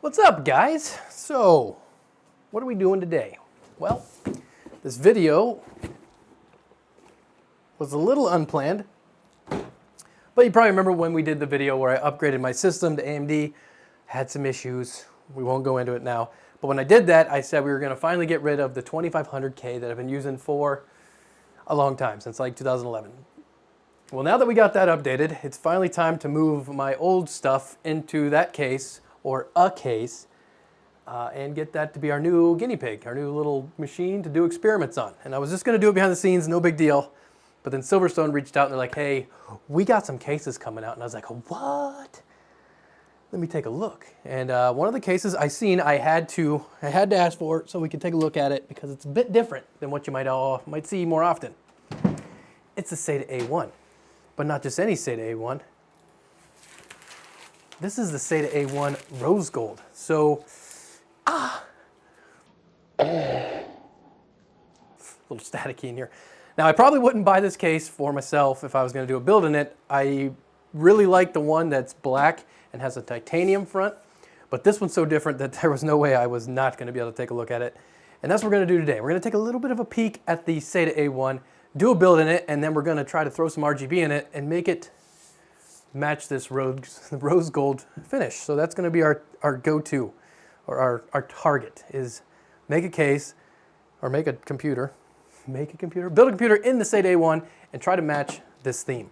What's up, guys? So, what are we doing today? Well, this video was a little unplanned, but you probably remember when we did the video where I upgraded my system to AMD, had some issues. We won't go into it now. But when I did that, I said we were going to finally get rid of the 2500K that I've been using for a long time, since like 2011. Well, now that we got that updated, it's finally time to move my old stuff into that case, or a case, and get that to be our new guinea pig, our new little machine to do experiments on. And I was just going to do it behind the scenes, no big deal. But then Silverstone reached out and they're like, hey, we got some cases coming out. And I was like, what? Let me take a look. And one of the cases I seen, I had to ask for it so we could take a look at it because it's a bit different than what you might see more often. It's the Seta A1, but not just any Seta A1. This is the Seta A1 Rose Gold. So, a little staticky in here. Now, I probably wouldn't buy this case for myself if I was going to do a build in it. I really like the one that's black and has a titanium front, but this one's so different that there was no way I was not going to be able to take a look at it. And that's what we're going to do today. We're going to take a little bit of a peek at the Seta A1, do a build in it, and then we're going to try to throw some RGB in it and make it match this rose gold finish. So that's going to be our go-to, or our target, is make a case, or make a computer, build a computer in the Seta A1 and try to match this theme.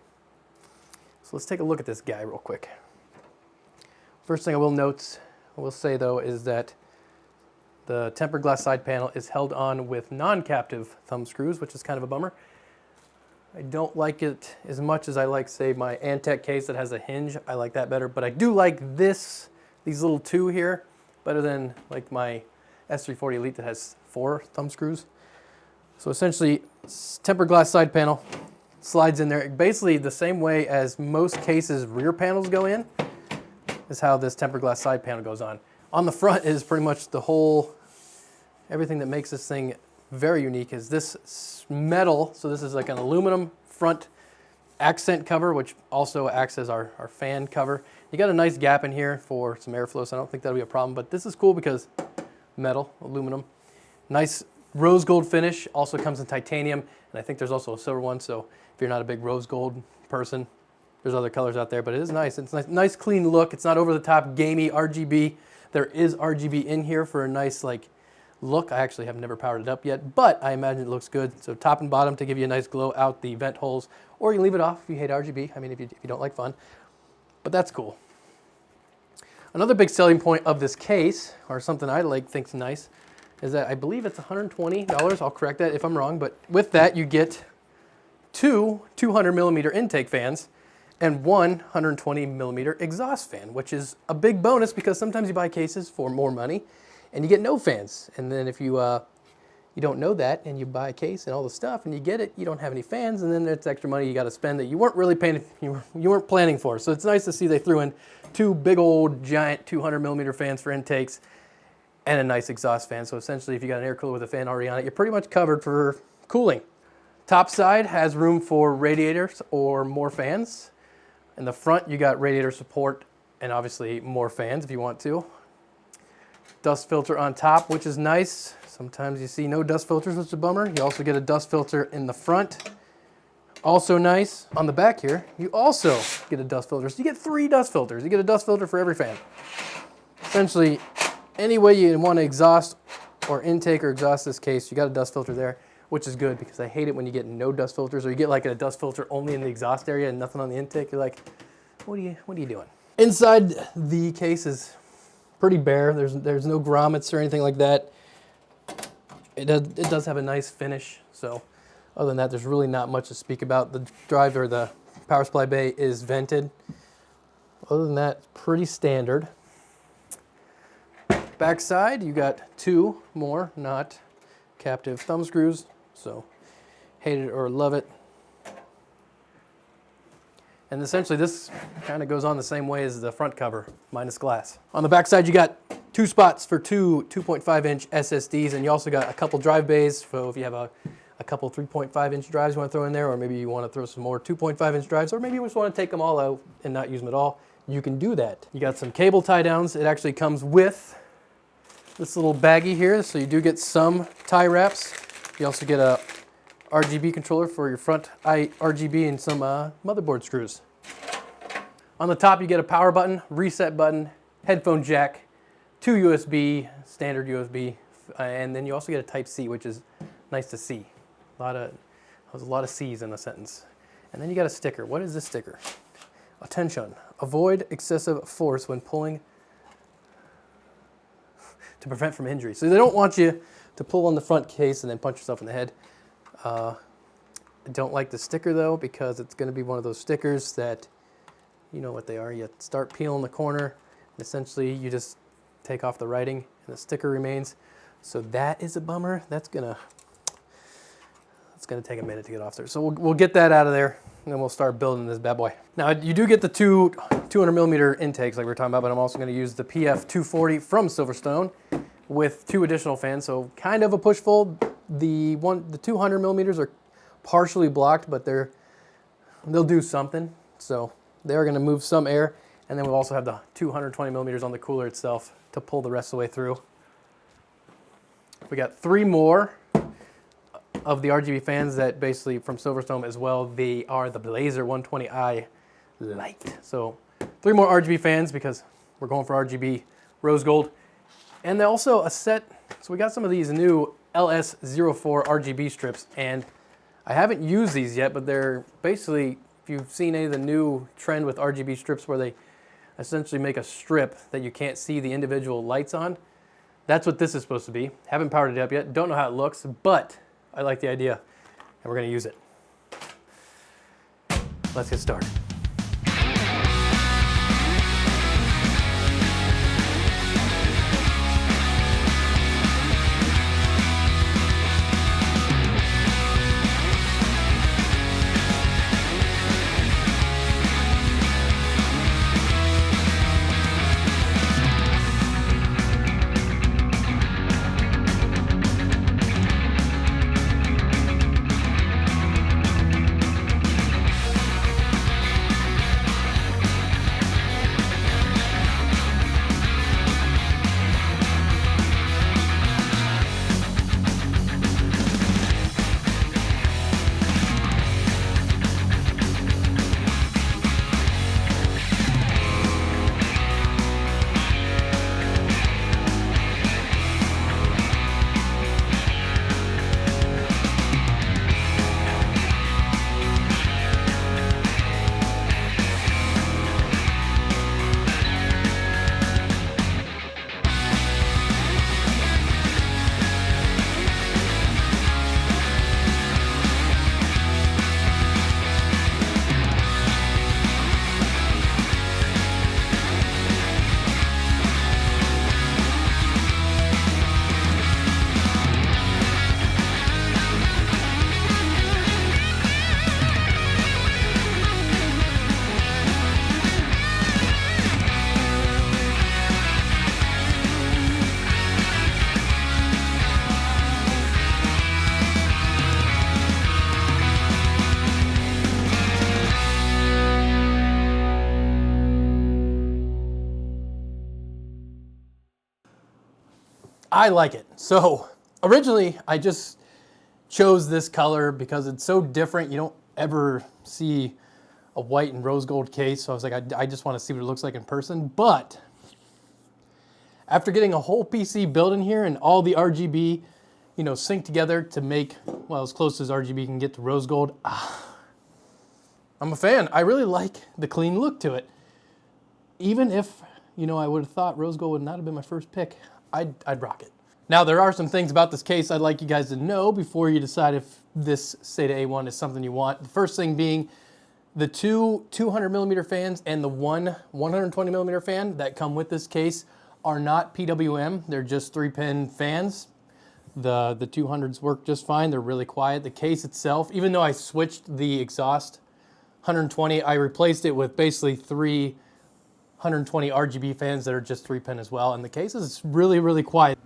So let's take a look at this guy real quick. First thing I will say though, is that the tempered glass side panel is held on with non-captive thumb screws, which is kind of a bummer. I don't like it as much as I like, say, my Antec case that has a hinge. I like that better, but I do like these little two here, better than like my S340 Elite that has 4 thumb screws. So essentially, tempered glass side panel slides in there. Basically the same way as most cases rear panels go in, is how this tempered glass side panel goes on. On the front is pretty much everything that makes this thing very unique is this metal. So this is like an aluminum front accent cover, which also acts as our fan cover. You got a nice gap in here for some airflow, so I don't think that'll be a problem, but this is cool because metal, aluminum, nice rose gold finish, also comes in titanium, and I think there's also a silver one, so if you're not a big rose gold person, there's other colors out there, but it is nice. It's nice clean look. It's not over the top gamey RGB. There is RGB in here for a nice look. I actually have never powered it up yet, but I imagine it looks good. So top and bottom to give you a nice glow out the vent holes, or you can leave it off if you hate RGB. I mean, if you don't like fun, but that's cool. Another big selling point of this case, or something I think's nice, is that I believe it's $120. I'll correct that if I'm wrong, but with that you get 2 200mm intake fans and 1 120mm exhaust fan, which is a big bonus because sometimes you buy cases for more money and you get no fans. And then if you don't know that and you buy a case and all the stuff and you get it, you don't have any fans, and then it's extra money you got to spend that you weren't really you weren't planning for. So it's nice to see they threw in 2 big old giant 200mm fans for intakes and a nice exhaust fan. So essentially, if you got an air cooler with a fan already on it, you're pretty much covered for cooling. Top side has room for radiators or more fans. In the front, you got radiator support and obviously more fans if you want to. Dust filter on top, which is nice. Sometimes you see no dust filters, which is a bummer. You also get a dust filter in the front. Also nice. On the back here, you also get a dust filter. So you get 3 dust filters. You get a dust filter for every fan. Essentially, any way you want to exhaust or intake or exhaust this case, you got a dust filter there, which is good because I hate it when you get no dust filters, or you get like a dust filter only in the exhaust area and nothing on the intake. You're like, what are you doing? Inside the case is pretty bare. There's no grommets or anything like that. It does have a nice finish. So other than that, there's really not much to speak about. The drive or the power supply bay is vented. Other than that, pretty standard. Backside, you got 2 more not captive thumb screws. So hate it or love it. And essentially this kind of goes on the same way as the front cover, minus glass. On the back side, you got 2 spots for 2 2.5-inch SSDs, and you also got a couple drive bays. So if you have a couple 3.5-inch drives you want to throw in there, or maybe you want to throw some more 2.5-inch drives, or maybe you just want to take them all out and not use them at all, you can do that. You got some cable tie downs. It actually comes with this little baggie here, so you do get some tie wraps. You also get a RGB controller for your front RGB and some motherboard screws. On the top you get a power button, reset button, headphone jack, 2 USB, standard USB, and then you also get a Type-C, which is nice to see. There's a lot of C's in a sentence. And then you got a sticker. What is this sticker? Attention, avoid excessive force when pulling to prevent from injury. So they don't want you to pull on the front case and then punch yourself in the head. I don't like the sticker though, because it's going to be one of those stickers that, you know what they are. You start peeling the corner, and essentially you just take off the writing and the sticker remains. So that is a bummer. It's gonna take a minute to get off there. So we'll get that out of there, and then we'll start building this bad boy. Now you do get the two 200 millimeter intakes like we were talking about, but I'm also going to use the PF 240 from Silverstone with 2 additional fans. So kind of a push fold. The 200 millimeters are partially blocked, but they'll do something. So they're going to move some air, and then we'll also have the 220 millimeters on the cooler itself to pull the rest of the way through. We got 3 more of the RGB fans that basically from Silverstone as well. They are the Blazer 120i Light. So 3 more RGB fans because we're going for RGB rose gold. And also a set, so we got some of these new LS04 RGB strips, and I haven't used these yet, but they're basically, if you've seen any of the new trend with RGB strips where they essentially make a strip that you can't see the individual lights on, that's what this is supposed to be. Haven't powered it up yet, don't know how it looks, but I like the idea, and we're going to use it. Let's get started. I like it. So originally I just chose this color because it's so different. You don't ever see a white and rose gold case. So I was like, I just want to see what it looks like in person. But after getting a whole PC built in here and all the RGB, you know, synced together to make, well, as close as RGB can get to rose gold, I'm a fan. I really like the clean look to it. Even if, you know, I would have thought rose gold would not have been my first pick, I'd rock it. Now, there are some things about this case I'd like you guys to know before you decide if this Seta A1 is something you want. The first thing being the 2 200 millimeter fans and the 120 millimeter fan that come with this case are not PWM. They're just 3-pin fans. The 200s work just fine. They're really quiet. The case itself, even though I switched the exhaust 120, I replaced it with basically 3 120 RGB fans that are just 3-pin as well, and the case is really, really quiet.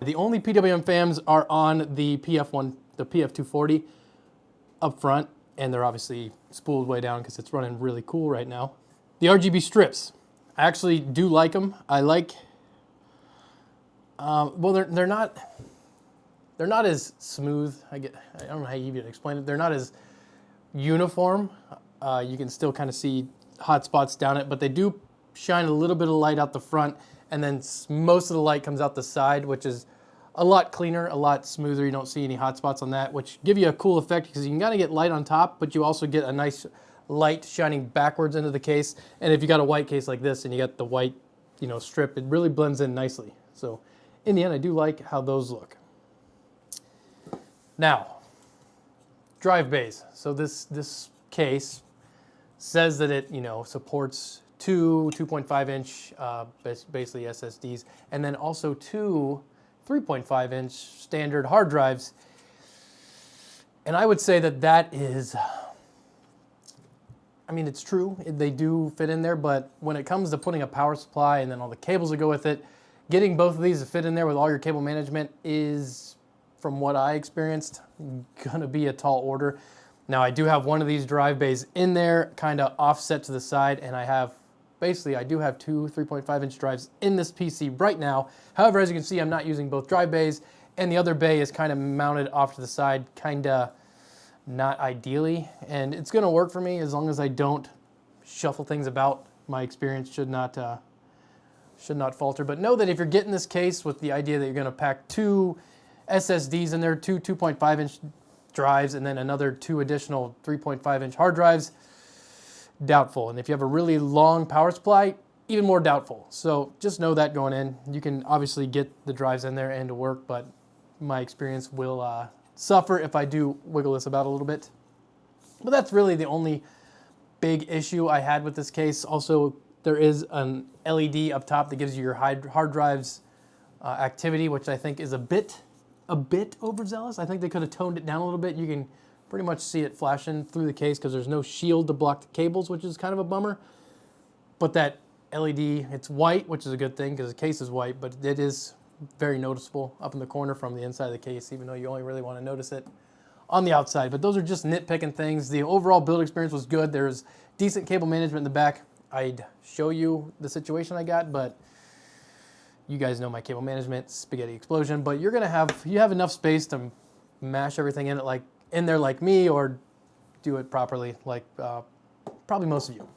The only PWM fans are on the the PF240 up front, and they're obviously spooled way down because it's running really cool right now. The RGB strips, I actually do like them. I like, well, they're not as smooth. I don't know how you even explain it. They're not as uniform. You can still kind of see hot spots down it, but they do shine a little bit of light out the front, and then most of the light comes out the side, which is a lot cleaner, a lot smoother. You don't see any hot spots on that, which give you a cool effect because you can kind of get light on top, but you also get a nice light shining backwards into the case. And if you got a white case like this and you got the white, strip, it really blends in nicely. So in the end, I do like how those look. Now, drive bays. So this case says that it supports two 2.5 inch basically SSDs, and then also two 3.5 inch standard hard drives. And I would say that is, I mean, it's true, they do fit in there, but when it comes to putting a power supply and then all the cables that go with it, getting both of these to fit in there with all your cable management is, from what I experienced, gonna be a tall order. Now, I do have one of these drive bays in there, kind of offset to the side, and I do have two 3.5 inch drives in this PC right now. However, as you can see, I'm not using both drive bays, and the other bay is kind of mounted off to the side, kind of not ideally, and it's gonna work for me as long as I don't shuffle things about. My experience should not falter. But know that if you're getting this case with the idea that you're gonna pack two SSDs in there, two 2.5 inch drives, and then another two additional 3.5 inch hard drives, doubtful. And if you have a really long power supply, even more doubtful. So just know that going in. You can obviously get the drives in there and to work, but my experience will suffer if I do wiggle this about a little bit. But that's really the only big issue I had with this case. Also, there is an LED up top that gives you your hard drives activity, which I think is a bit overzealous. I think they could have toned it down a little bit. You can pretty much see it flashing through the case because there's no shield to block the cables, which is kind of a bummer. But that LED, it's white, which is a good thing because the case is white, but it is very noticeable up in the corner from the inside of the case, even though you only really want to notice it on the outside. But those are just nitpicking things. The overall build experience was good. There's decent cable management in the back. I'd show you the situation I got, but you guys know my cable management, spaghetti explosion. But you have enough space to mash everything in there like me, or do it properly like probably most of you.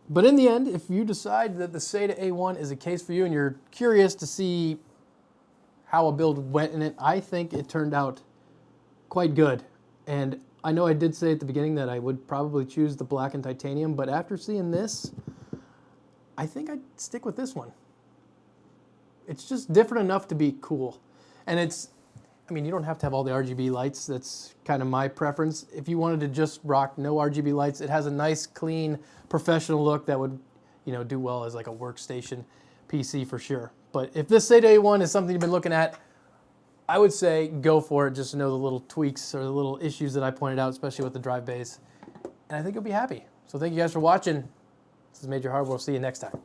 But in the end, if you decide that the Seta A1 is a case for you and you're curious to see how a build went in it, I think it turned out quite good. And I know I did say at the beginning that I would probably choose the black and titanium, but after seeing this, I think I'd stick with this one. It's just different enough to be cool. And you don't have to have all the RGB lights. That's kind of my preference. If you wanted to just rock no RGB lights, it has a nice, clean, professional look that would, do well as like a workstation PC for sure. But if this Seta A1 is something you've been looking at, I would say go for it, just to know the little tweaks or the little issues that I pointed out, especially with the drive bays. And I think you'll be happy. So thank you guys for watching. This is Major Hardware. We'll see you next time.